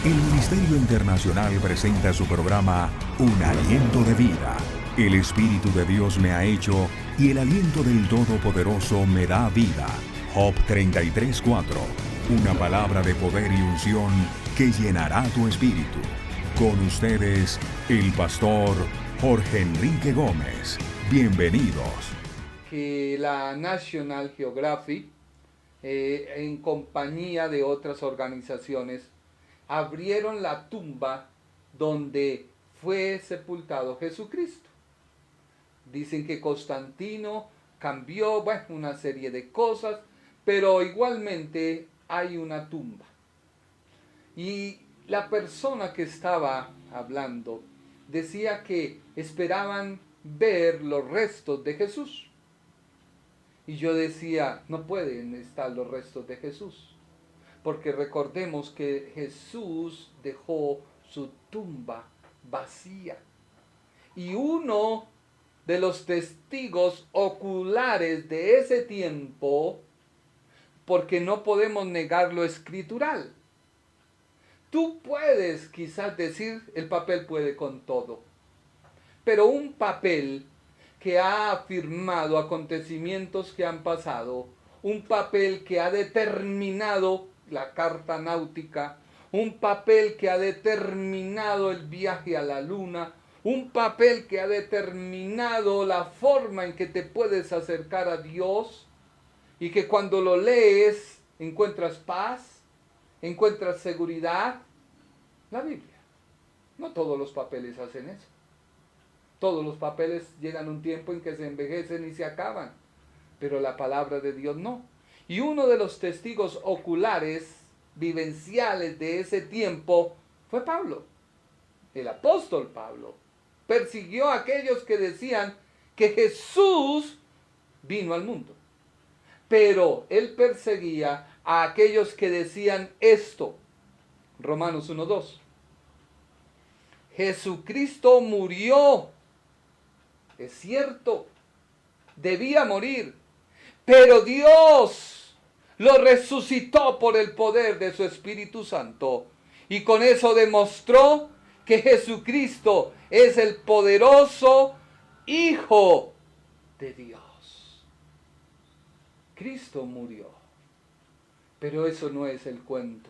El Ministerio Internacional presenta su programa Un Aliento de Vida. El Espíritu de Dios me ha hecho y el aliento del Todopoderoso me da vida. Job 33:4. Una palabra de poder y unción que llenará tu espíritu. Con ustedes, el pastor Jorge Enrique Gómez. Bienvenidos. Que la National Geographic, en compañía de otras organizaciones, abrieron la tumba donde fue sepultado Jesucristo. Dicen que Constantino cambió, una serie de cosas, pero igualmente hay una tumba. Y la persona que estaba hablando decía que esperaban ver los restos de Jesús. Y yo decía, no pueden estar los restos de Jesús, porque recordemos que Jesús dejó su tumba vacía. Y uno de los testigos oculares de ese tiempo, porque no podemos negar lo escritural. Tú puedes quizás decir, el papel puede con todo, pero un papel que ha afirmado acontecimientos que han pasado, un papel que ha determinado la carta náutica, un papel que ha determinado el viaje a la luna, un papel que ha determinado la forma en que te puedes acercar a Dios y que cuando lo lees encuentras paz, encuentras seguridad. La Biblia. No todos los papeles hacen eso. Todos los papeles llegan a un tiempo en que se envejecen y se acaban, pero la palabra de Dios no. Y uno de los testigos oculares, vivenciales de ese tiempo, fue Pablo, el apóstol Pablo. Persiguió a aquellos que decían que Jesús vino al mundo, pero él perseguía a aquellos que decían esto. Romanos 1:2. Jesucristo murió. Es cierto, debía morir, pero Dios lo resucitó por el poder de su Espíritu Santo. Y con eso demostró que Jesucristo es el poderoso Hijo de Dios. Cristo murió, pero eso no es el cuento.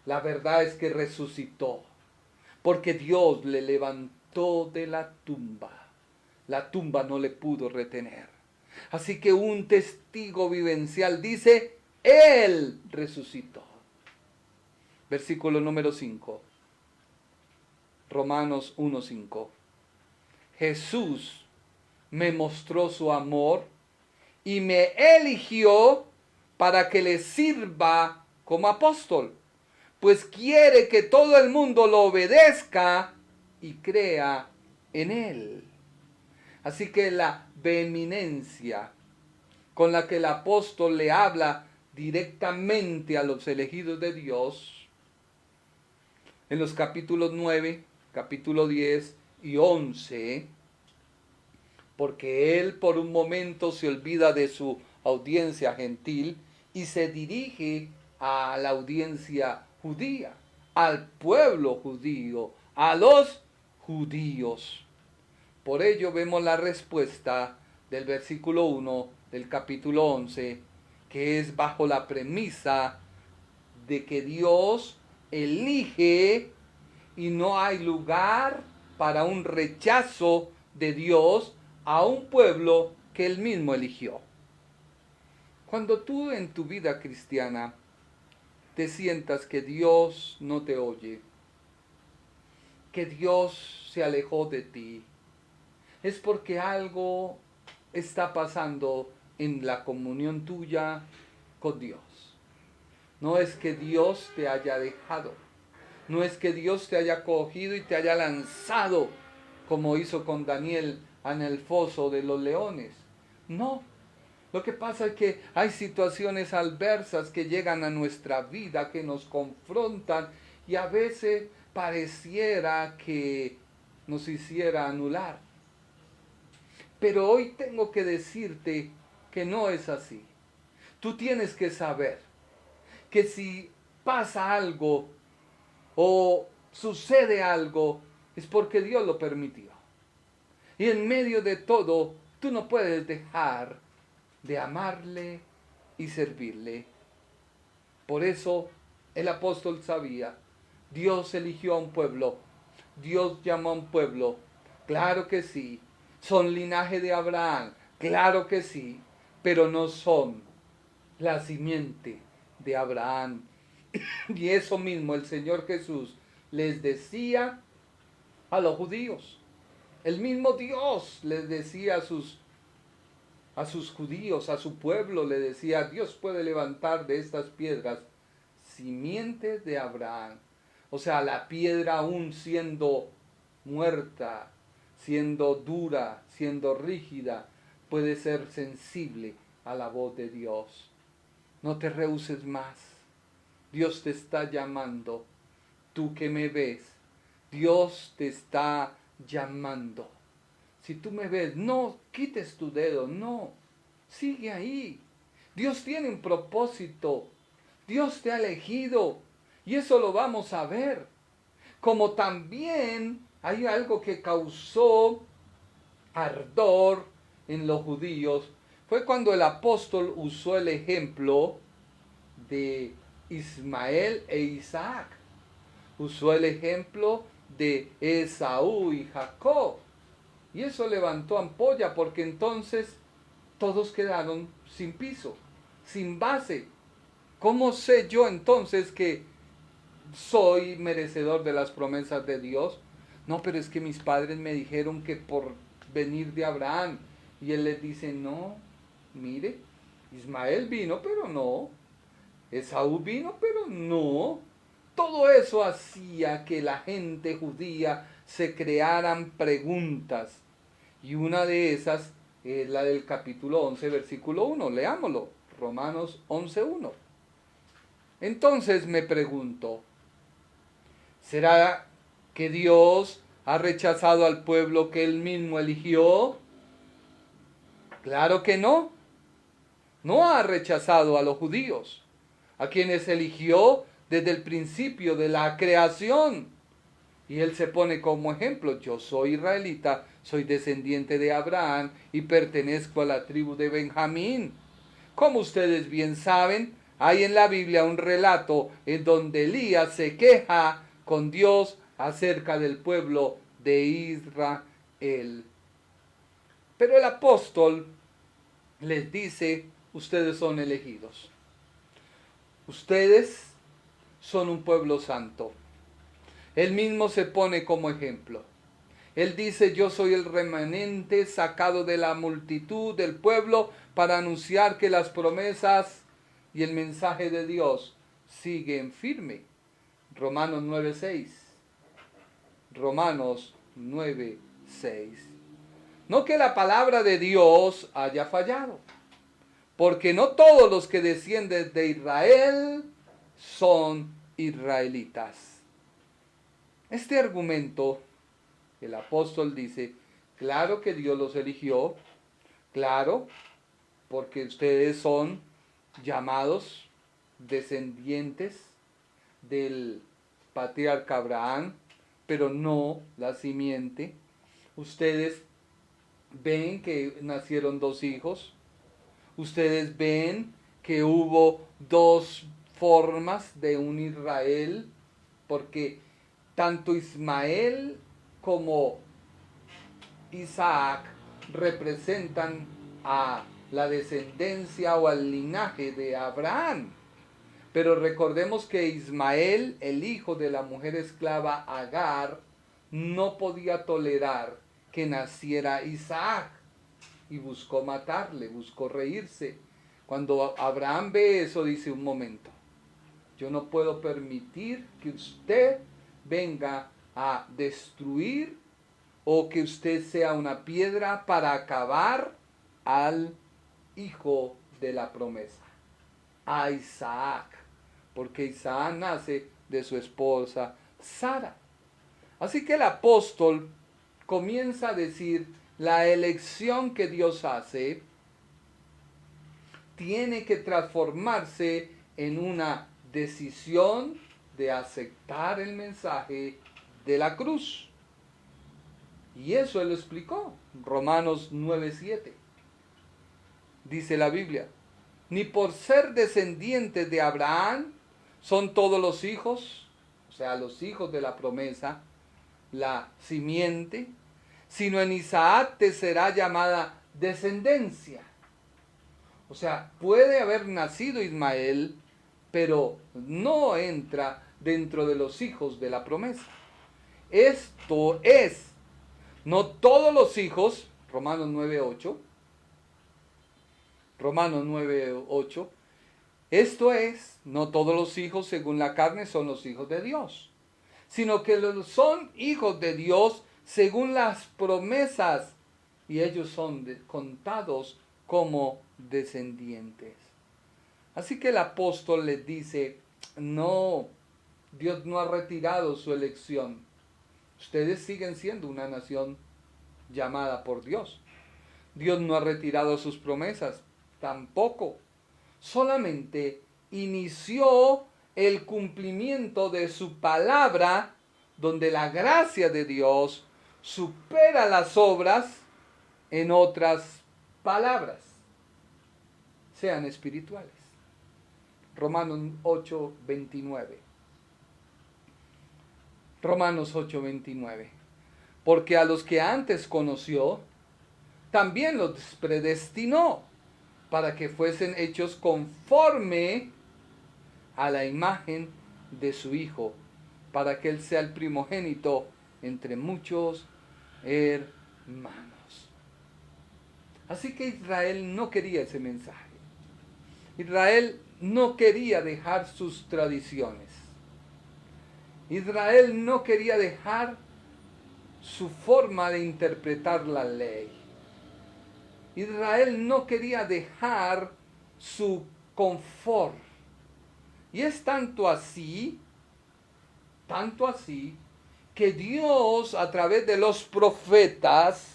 La verdad es que resucitó, porque Dios le levantó de la tumba. La tumba no le pudo retener. Así que un testigo vivencial dice, Él resucitó. Versículo número 5. Romanos 1:5. Jesús me mostró su amor y me eligió para que le sirva como apóstol, pues quiere que todo el mundo lo obedezca y crea en Él. Así que la vehemencia con la que el apóstol le habla directamente a los elegidos de Dios, en los capítulos 9, capítulo 10 y 11, porque él por un momento se olvida de su audiencia gentil y se dirige a la audiencia judía, al pueblo judío, a los judíos. Por ello vemos la respuesta del versículo 1 del capítulo 11, que es bajo la premisa de que Dios elige y no hay lugar para un rechazo de Dios a un pueblo que Él mismo eligió. Cuando tú en tu vida cristiana te sientas que Dios no te oye, que Dios se alejó de ti, es porque algo está pasando en la comunión tuya con Dios. No es que Dios te haya dejado, no es que Dios te haya cogido y te haya lanzado, como hizo con Daniel en el foso de los leones. No, lo que pasa es que hay situaciones adversas que llegan a nuestra vida, que nos confrontan y a veces pareciera que nos hiciera anular. Pero hoy tengo que decirte que no es así. Tú tienes que saber que si pasa algo o sucede algo, es porque Dios lo permitió. Y en medio de todo, tú no puedes dejar de amarle y servirle. Por eso el apóstol sabía, Dios eligió a un pueblo, Dios llamó a un pueblo, claro que sí, son linaje de Abraham, claro que sí, pero no son la simiente de Abraham. Y eso mismo el Señor Jesús les decía a los judíos. El mismo Dios les decía a sus judíos, a su pueblo, le decía, Dios puede levantar de estas piedras simientes de Abraham. O sea, la piedra aún siendo muerta, siendo dura, siendo rígida, puede ser sensible a la voz de Dios. No te rehúses más. Dios te está llamando. Tú que me ves, Dios te está llamando. Si tú me ves, no quites tu dedo, no. Sigue ahí. Dios tiene un propósito. Dios te ha elegido. Y eso lo vamos a ver. Como también hay algo que causó ardor en los judíos. Fue cuando el apóstol usó el ejemplo de Ismael e Isaac. Usó el ejemplo de Esaú y Jacob. Y eso levantó ampolla porque entonces todos quedaron sin piso, sin base. ¿Cómo sé yo entonces que soy merecedor de las promesas de Dios? No, pero es que mis padres me dijeron que por venir de Abraham. Y él les dice, no, mire, Ismael vino, pero no. Esaú vino, pero no. Todo eso hacía que la gente judía se crearan preguntas. Y una de esas es la del capítulo 11, versículo 1. Leámoslo, Romanos 11:1. Entonces me pregunto, ¿será que Dios ha rechazado al pueblo que él mismo eligió? Claro que no. No ha rechazado a los judíos, a quienes eligió desde el principio de la creación. Y él se pone como ejemplo, yo soy israelita, soy descendiente de Abraham y pertenezco a la tribu de Benjamín. Como ustedes bien saben, hay en la Biblia un relato en donde Elías se queja con Dios acerca del pueblo de Israel. Pero el apóstol les dice, ustedes son elegidos. Ustedes son un pueblo santo. Él mismo se pone como ejemplo. Él dice, yo soy el remanente sacado de la multitud del pueblo para anunciar que las promesas y el mensaje de Dios siguen firme. Romanos 9:6. Romanos 9:6. No que la palabra de Dios haya fallado, porque no todos los que descienden de Israel son israelitas. Este argumento, el apóstol dice, claro que Dios los eligió, claro, porque ustedes son llamados descendientes del patriarca Abraham, pero no la simiente. Ustedes ven que nacieron 2 hijos, ustedes ven que hubo 2 formas de un Israel, porque tanto Ismael como Isaac representan a la descendencia o al linaje de Abraham. Pero recordemos que Ismael, el hijo de la mujer esclava Agar, no podía tolerar que naciera Isaac y buscó matarle, buscó reírse. Cuando Abraham ve eso, dice, un momento, yo no puedo permitir que usted venga a destruir o que usted sea una piedra para acabar al hijo de la promesa, a Isaac, porque Isaac nace de su esposa Sara. Así que el apóstol comienza a decir, la elección que Dios hace tiene que transformarse en una decisión de aceptar el mensaje de la cruz. Y eso él lo explicó. Romanos 9:7. Dice la Biblia: ni por ser descendientes de Abraham son todos los hijos, o sea, los hijos de la promesa, la simiente, sino en Isaac te será llamada descendencia. O sea, puede haber nacido Ismael, pero no entra dentro de los hijos de la promesa. Esto es, no todos los hijos, Romanos 9:8, esto es, no todos los hijos según la carne son los hijos de Dios, sino que son hijos de Dios según las promesas, y ellos son contados como descendientes. Así que el apóstol les dice: no, Dios no ha retirado su elección. Ustedes siguen siendo una nación llamada por Dios. Dios no ha retirado sus promesas, tampoco. Solamente inició el cumplimiento de su palabra, donde la gracia de Dios supera las obras. En otras palabras, sean espirituales. Romanos 8:29. Romanos 8:29. Porque a los que antes conoció, también los predestinó para que fuesen hechos conforme a la imagen de su Hijo, para que Él sea el primogénito entre muchos hermanos. Así que Israel no quería ese mensaje. Israel no quería dejar sus tradiciones. Israel no quería dejar su forma de interpretar la ley. Israel no quería dejar su confort. Y es tanto así, que Dios a través de los profetas,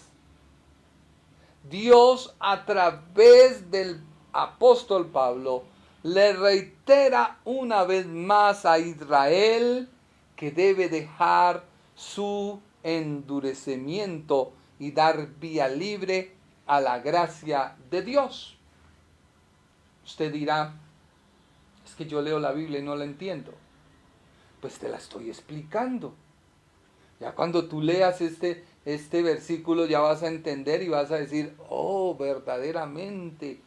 Dios a través del apóstol Pablo, le reitera una vez más a Israel que debe dejar su endurecimiento y dar vía libre a la gracia de Dios. Usted dirá: es que yo leo la Biblia y no la entiendo. Pues te la estoy explicando. Ya cuando tú leas este versículo ya vas a entender y vas a decir: oh, verdaderamente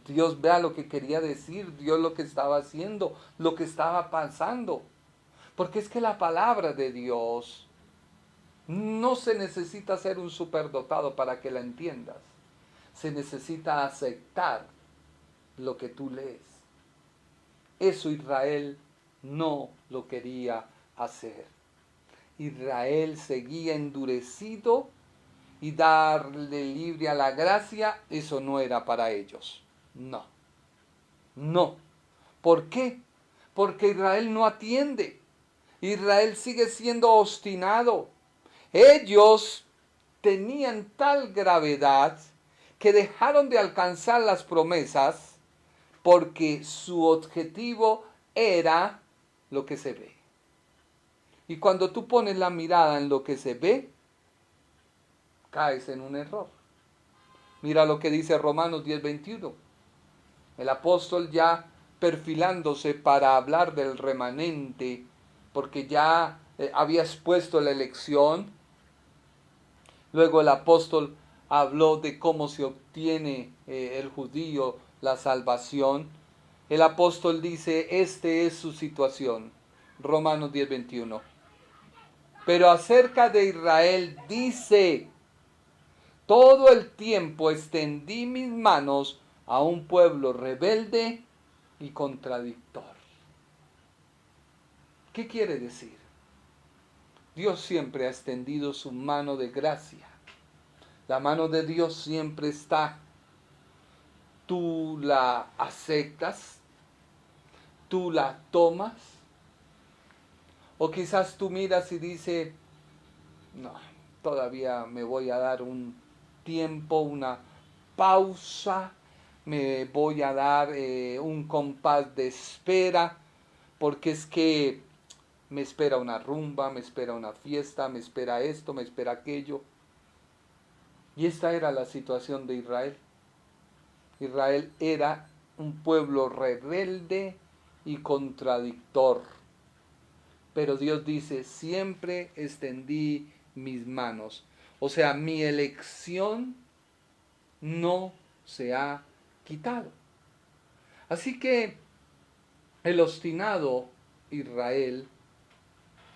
Dios, vea lo que quería decir, Dios lo que estaba haciendo, lo que estaba pasando. Porque es que la palabra de Dios no se necesita ser un superdotado para que la entiendas. Se necesita aceptar lo que tú lees. Eso Israel no lo quería hacer. Israel seguía endurecido y darle libre a la gracia, eso no era para ellos. No. ¿Por qué? Porque Israel no atiende. Israel sigue siendo obstinado. Ellos tenían tal gravedad que dejaron de alcanzar las promesas porque su objetivo era lo que se ve. Y cuando tú pones la mirada en lo que se ve, caes en un error. Mira lo que dice Romanos 10:21. El apóstol ya perfilándose para hablar del remanente, porque ya había expuesto la elección. Luego el apóstol habló de cómo se obtiene el judío la salvación. El apóstol dice: este es su situación. Romanos 10:21. Pero acerca de Israel dice: todo el tiempo extendí mis manos a un pueblo rebelde y contradictor. ¿Qué quiere decir? Dios siempre ha extendido su mano de gracia. La mano de Dios siempre está. Tú la aceptas, tú la tomas, o quizás tú miras y dices: no, todavía me voy a dar un tiempo, una pausa, me voy a dar un compás de espera, porque es que Me espera una rumba, me espera una fiesta, me espera esto, me espera aquello. Y esta era la situación de Israel. Israel era un pueblo rebelde y contradictor. Pero Dios dice, siempre extendí mis manos. O sea, mi elección no se ha quitado. Así que el obstinado Israel,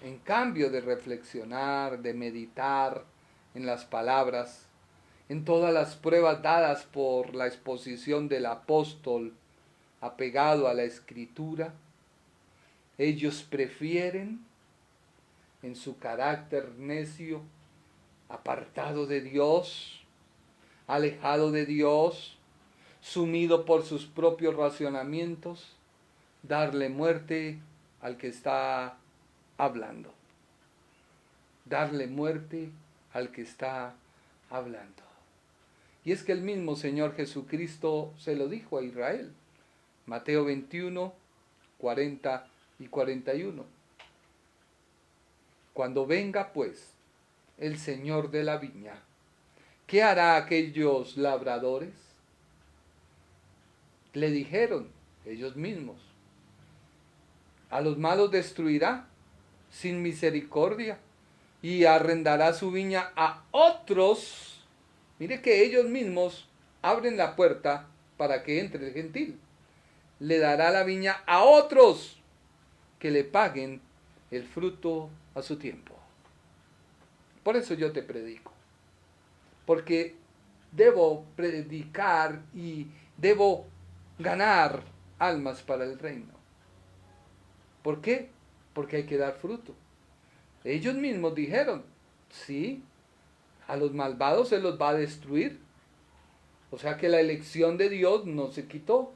en cambio de reflexionar, de meditar en las palabras, en todas las pruebas dadas por la exposición del apóstol apegado a la escritura, ellos prefieren, en su carácter necio, apartado de Dios, alejado de Dios, sumido por sus propios racionamientos, darle muerte al que está hablando. Darle muerte al que está hablando. Y es que el mismo Señor Jesucristo se lo dijo a Israel. Mateo 21, 40 y 41. Cuando venga pues el Señor de la viña, ¿qué hará aquellos labradores? Le dijeron ellos mismos, a los malos destruirá sin misericordia y arrendará su viña a otros. Mire que ellos mismos abren la puerta para que entre el gentil. Le dará la viña a otros que le paguen el fruto a su tiempo. Por eso yo te predico. Porque debo predicar y debo ganar almas para el reino. ¿Por qué? Porque hay que dar fruto. Ellos mismos dijeron, sí, a los malvados se los va a destruir. O sea que la elección de Dios no se quitó.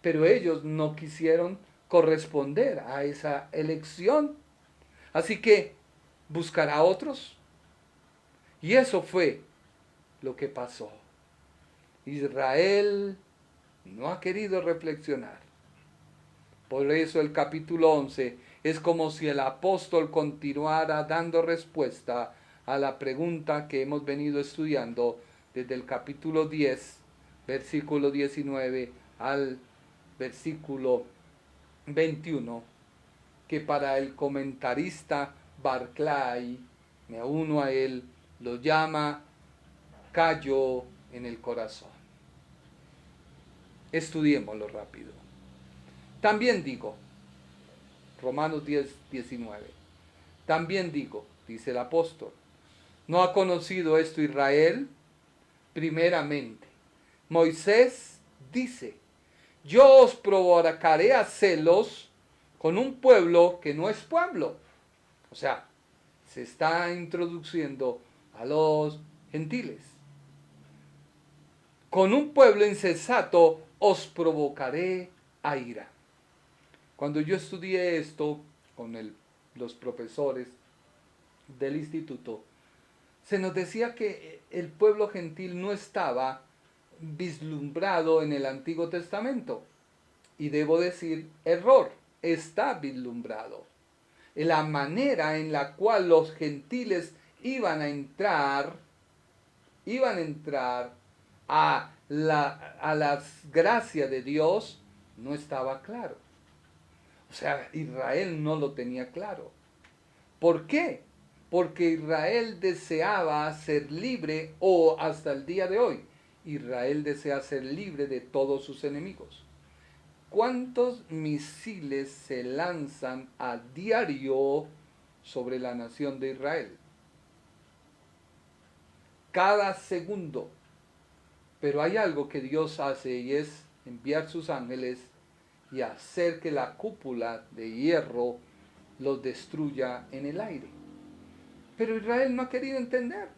Pero ellos no quisieron corresponder a esa elección. Así que buscará a otros. Y eso fue lo que pasó. Israel no ha querido reflexionar. Por eso el capítulo 11 es como si el apóstol continuara dando respuesta a la pregunta que hemos venido estudiando desde el capítulo 10, versículo 19 al versículo 21, que para el comentarista Barclay, me uno a él, lo llama callo en el corazón. Estudiémoslo rápido. También digo, Romanos 10, 19, también digo, dice el apóstol, ¿no ha conocido esto Israel? Primeramente, Moisés dice, yo os provocaré a celos con un pueblo que no es pueblo. O sea, se está introduciendo a los gentiles. Con un pueblo insensato os provocaré a ira. Cuando yo estudié esto con los profesores del instituto, se nos decía que el pueblo gentil no estaba vislumbrado en el Antiguo Testamento. Y debo decir, error, está vislumbrado. La manera en la cual los gentiles iban a entrar a la gracia de Dios no estaba claro. O sea, Israel no lo tenía claro. ¿Por qué? Porque Israel deseaba ser libre, o hasta el día de hoy, Israel desea ser libre de todos sus enemigos. ¿Cuántos misiles se lanzan a diario sobre la nación de Israel? Cada segundo. Pero hay algo que Dios hace y es enviar sus ángeles y hacer que la cúpula de hierro los destruya en el aire. Pero Israel no ha querido entender.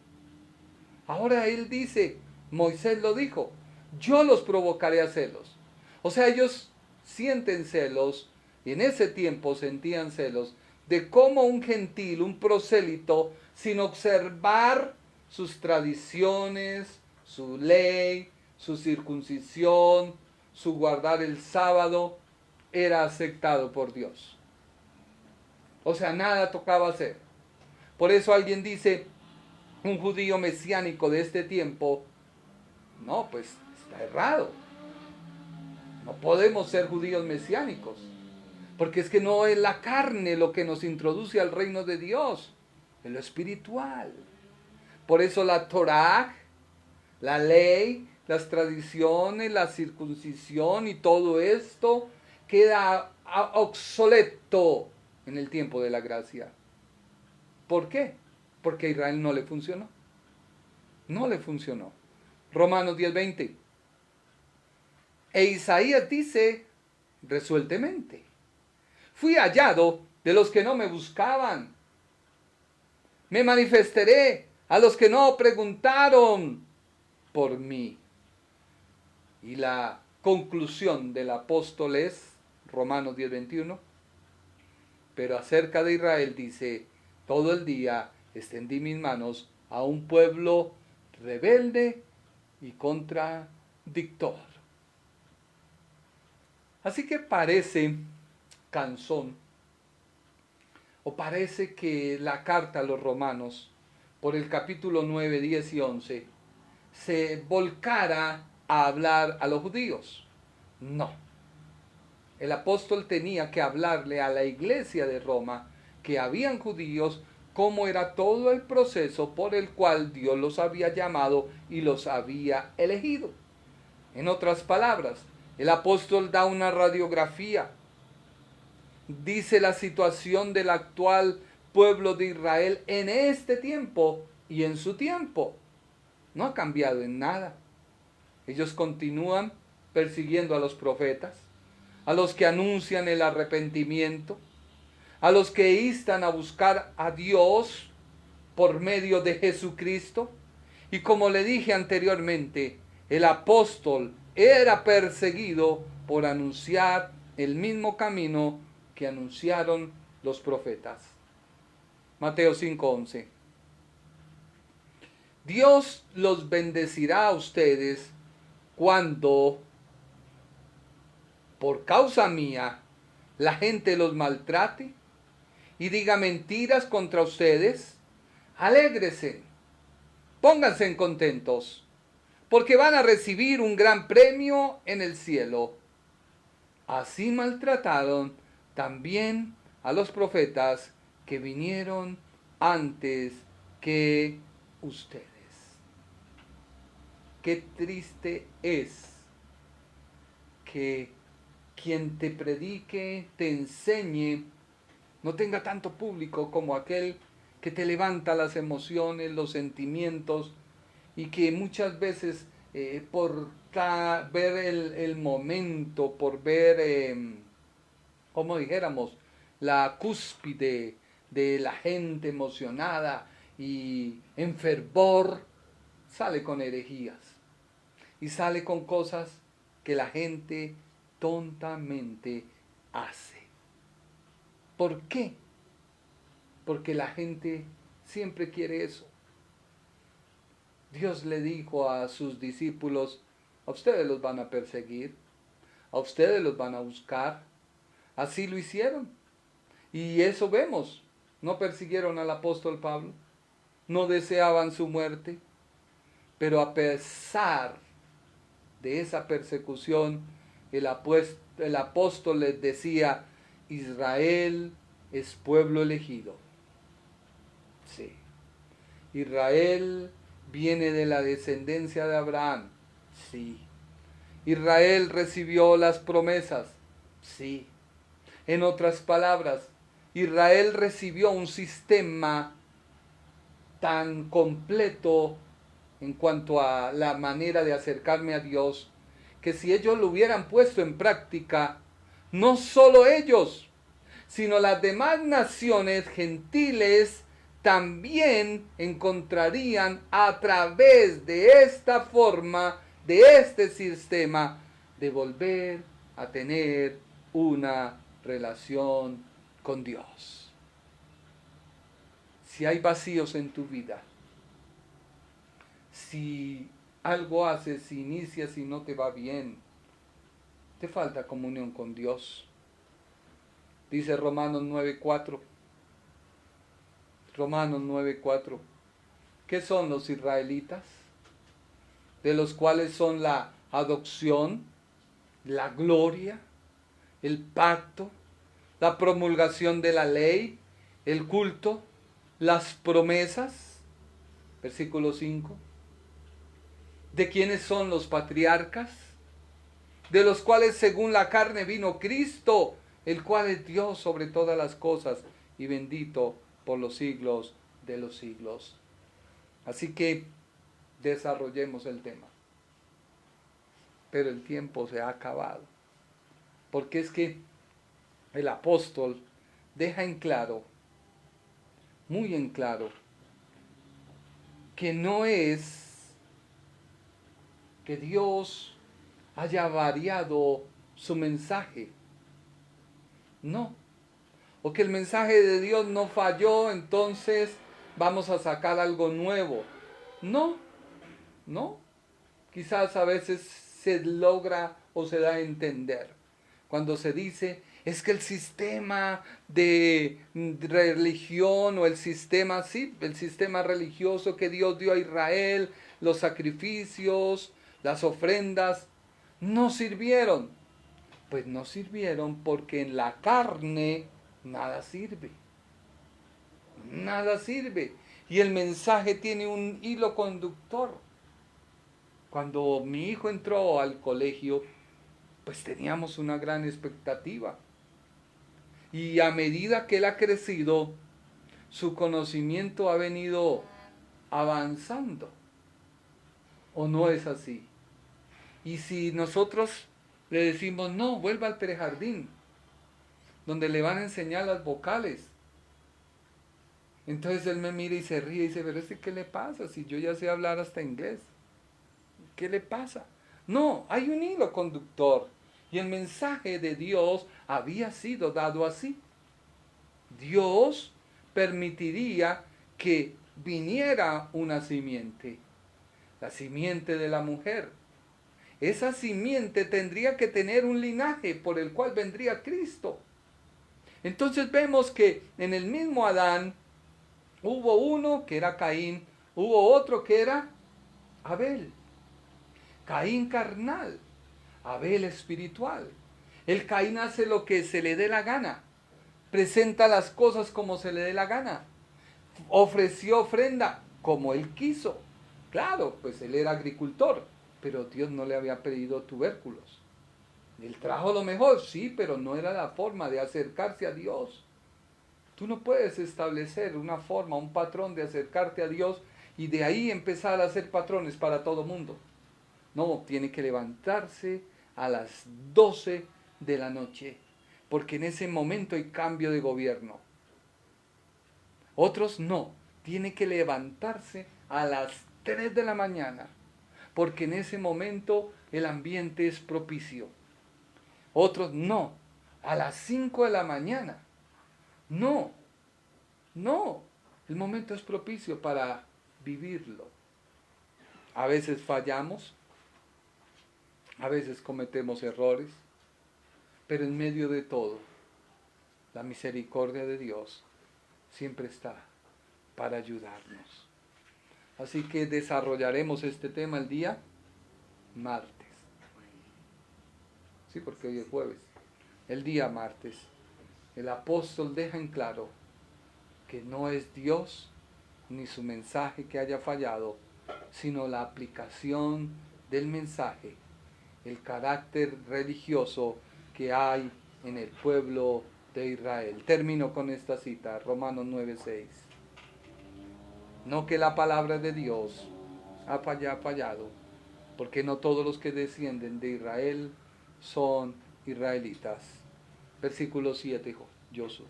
Ahora él dice, Moisés lo dijo, yo los provocaré a celos. O sea, ellos sienten celos, y en ese tiempo sentían celos, de cómo un gentil, un prosélito, sin observar sus tradiciones, su ley, su circuncisión, su guardar el sábado, era aceptado por Dios. O sea, nada tocaba hacer. Por eso alguien dice, un judío mesiánico de este tiempo, no, pues está errado. No podemos ser judíos mesiánicos. Porque es que no es la carne lo que nos introduce al reino de Dios, es lo espiritual. Por eso la Torá, la ley, las tradiciones, la circuncisión y todo esto queda obsoleto en el tiempo de la gracia. ¿Por qué? Porque a Israel no le funcionó. No le funcionó. Romanos 10:20. E Isaías dice resueltamente: fui hallado de los que no me buscaban. Me manifestaré a los que no preguntaron por mí. Y la conclusión del apóstol es Romanos 10:21. Pero acerca de Israel dice: todo el día extendí mis manos a un pueblo rebelde y contradictor. Así que parece canzón, o parece que la carta a los romanos, por el capítulo 9, 10 y 11, se volcara a hablar a los judíos. No. El apóstol tenía que hablarle a la iglesia de Roma, que habían judíos, cómo era todo el proceso por el cual Dios los había llamado y los había elegido. En otras palabras, el apóstol da una radiografía, dice la situación del actual pueblo de Israel en este tiempo y en su tiempo. No ha cambiado en nada. Ellos continúan persiguiendo a los profetas, a los que anuncian el arrepentimiento, a los que instan a buscar a Dios por medio de Jesucristo. Y como le dije anteriormente, el apóstol era perseguido por anunciar el mismo camino que anunciaron los profetas. Mateo 5:11. Dios los bendecirá a ustedes cuando, por causa mía, la gente los maltrate y diga mentiras contra ustedes. Alégrese, pónganse contentos, porque van a recibir un gran premio en el cielo. Así maltrataron también a los profetas que vinieron antes que ustedes. Qué triste es que quien te predique, te enseñe, no tenga tanto público como aquel que te levanta las emociones, los sentimientos, y que muchas veces por ver el momento, por ver, como dijéramos, la cúspide de la gente emocionada y en fervor, sale con herejías y sale con cosas que la gente tontamente hace. ¿Por qué? Porque la gente siempre quiere eso. Dios le dijo a sus discípulos: a ustedes los van a perseguir, a ustedes los van a buscar. Así lo hicieron. Y eso vemos. No persiguieron al apóstol Pablo, no deseaban su muerte, pero a pesar de esa persecución, el apóstol les decía: Israel es pueblo elegido. Sí. Israel viene de la descendencia de Abraham. Sí. Israel recibió las promesas. Sí. En otras palabras, Israel recibió un sistema tan completo en cuanto a la manera de acercarme a Dios, que si ellos lo hubieran puesto en práctica, no solo ellos, sino las demás naciones gentiles también encontrarían a través de esta forma, de este sistema, de volver a tener una relación con Dios. Si hay vacíos en tu vida, si algo haces, si inicias y no te va bien, te falta comunión con Dios. Dice Romanos 9:4, Romanos 9:4. ¿Qué son los israelitas? De los cuales son la adopción, la gloria, el pacto, la promulgación de la ley, el culto, las promesas. Versículo 5. ¿De quiénes son los patriarcas? De los cuales según la carne vino Cristo, el cual es Dios sobre todas las cosas y bendito por los siglos de los siglos. Así que desarrollemos el tema. Pero el tiempo se ha acabado. Porque es que el apóstol deja en claro, muy en claro, que no es que Dios haya variado su mensaje. No. O que el mensaje de Dios no falló, entonces vamos a sacar algo nuevo. No, no. Quizás a veces se logra o se da a entender. Cuando se dice, es que el sistema de religión o el sistema, sí, el sistema religioso que Dios dio a Israel, los sacrificios, las ofrendas, no sirvieron. Pues no sirvieron porque en la carne nada sirve. Nada sirve. Y el mensaje tiene un hilo conductor. Cuando mi hijo entró al colegio, pues teníamos una gran expectativa. Y a medida que él ha crecido, su conocimiento ha venido avanzando. ¿O no es así? Y si nosotros le decimos, no, vuelva al prejardín, donde le van a enseñar las vocales. Entonces él me mira y se ríe y dice, pero ¿qué le pasa? Si yo ya sé hablar hasta inglés. ¿Qué le pasa? No, hay un hilo conductor. Y el mensaje de Dios había sido dado así. Dios permitiría que viniera una simiente, la simiente de la mujer. Esa simiente tendría que tener un linaje por el cual vendría Cristo. Entonces vemos que en el mismo Adán hubo uno que era Caín, hubo otro que era Abel. Caín carnal, Abel espiritual. El Caín hace lo que se le dé la gana, presenta las cosas como se le dé la gana, ofreció ofrenda como él quiso. Claro, pues él era agricultor, pero Dios no le había pedido tubérculos. Él trajo lo mejor, sí, pero no era la forma de acercarse a Dios. Tú no puedes establecer una forma, un patrón de acercarte a Dios y de ahí empezar a hacer patrones para todo mundo. No, tiene que levantarse a las 12 de la noche, porque en ese momento hay cambio de gobierno. Otros no, tiene que levantarse a las 3 de la mañana, porque en ese momento el ambiente es propicio. Otros no, a las 5 de la mañana. No, el momento es propicio para vivirlo. A veces fallamos, a veces cometemos errores, pero en medio de todo, la misericordia de Dios siempre está para ayudarnos. Así que desarrollaremos este tema el día martes. Sí, porque hoy es jueves. El día martes, el apóstol deja en claro que no es Dios ni su mensaje que haya fallado, sino la aplicación del mensaje, el carácter religioso que hay en el pueblo de Israel. Termino con esta cita, Romanos 9:6. No que la palabra de Dios ha fallado, porque no todos los que descienden de Israel son israelitas. Versículo 7, Josué.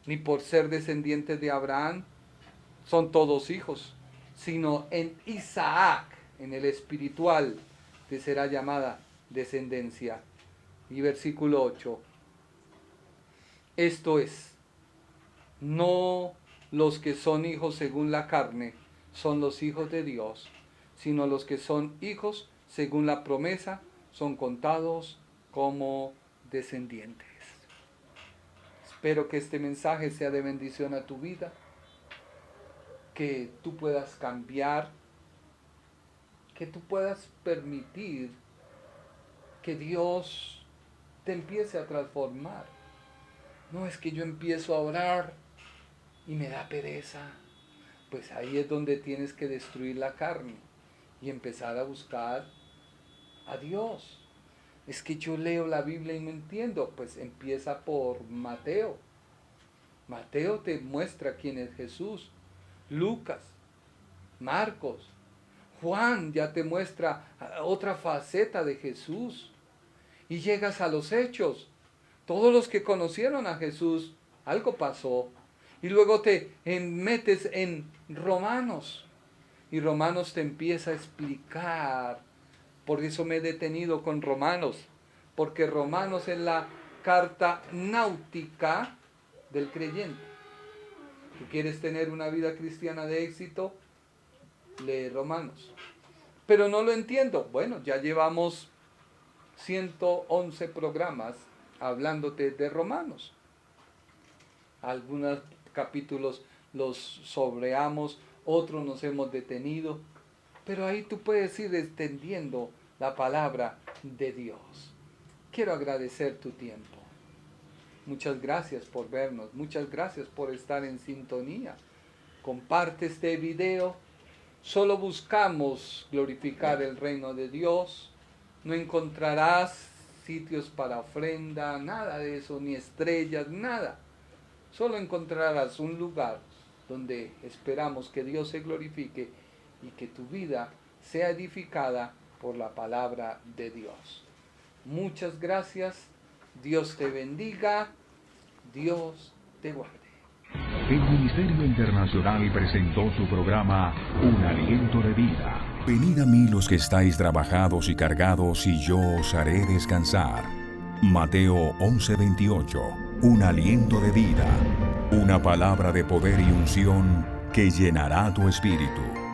Ni por ser descendientes de Abraham son todos hijos, sino en Isaac, en el espiritual, te será llamada descendencia. Y versículo 8. Esto es, no los que son hijos según la carne son los hijos de Dios, sino los que son hijos según la promesa son contados como descendientes. Espero que este mensaje sea de bendición a tu vida que tú puedas cambiar, que tú puedas permitir que Dios te empiece a transformar. No es que yo empiezo a orar y me da pereza. Pues ahí es donde tienes que destruir la carne y empezar a buscar a Dios. Es que yo leo la Biblia y no entiendo. Pues empieza por Mateo. Mateo te muestra quién es Jesús. Lucas, Marcos, Juan ya te muestra otra faceta de Jesús. Y llegas a los Hechos. Todos los que conocieron a Jesús, algo pasó. Y luego te metes en Romanos. Y Romanos te empieza a explicar. Por eso me he detenido con Romanos. Porque Romanos es la carta náutica del creyente. ¿Tú quieres tener una vida cristiana de éxito? Lee Romanos. Pero no lo entiendo. Bueno, ya llevamos 111 programas hablándote de Romanos. Algunos capítulos los sobreamos, otros nos hemos detenido, pero ahí tú puedes ir extendiendo la palabra de Dios. Quiero agradecer tu tiempo. Muchas gracias por vernos, muchas gracias por estar en sintonía. Comparte este video. Solo buscamos glorificar el reino de Dios. No encontrarás sitios para ofrenda, nada de eso, ni estrellas, nada. Solo encontrarás un lugar donde esperamos que Dios se glorifique y que tu vida sea edificada por la palabra de Dios. Muchas gracias. Dios te bendiga. Dios te guarde. El Ministerio Internacional presentó su programa Un Aliento de Vida. Venid a mí los que estáis trabajados y cargados, y yo os haré descansar. Mateo 11:28. Un aliento de vida. Una palabra de poder y unción que llenará tu espíritu.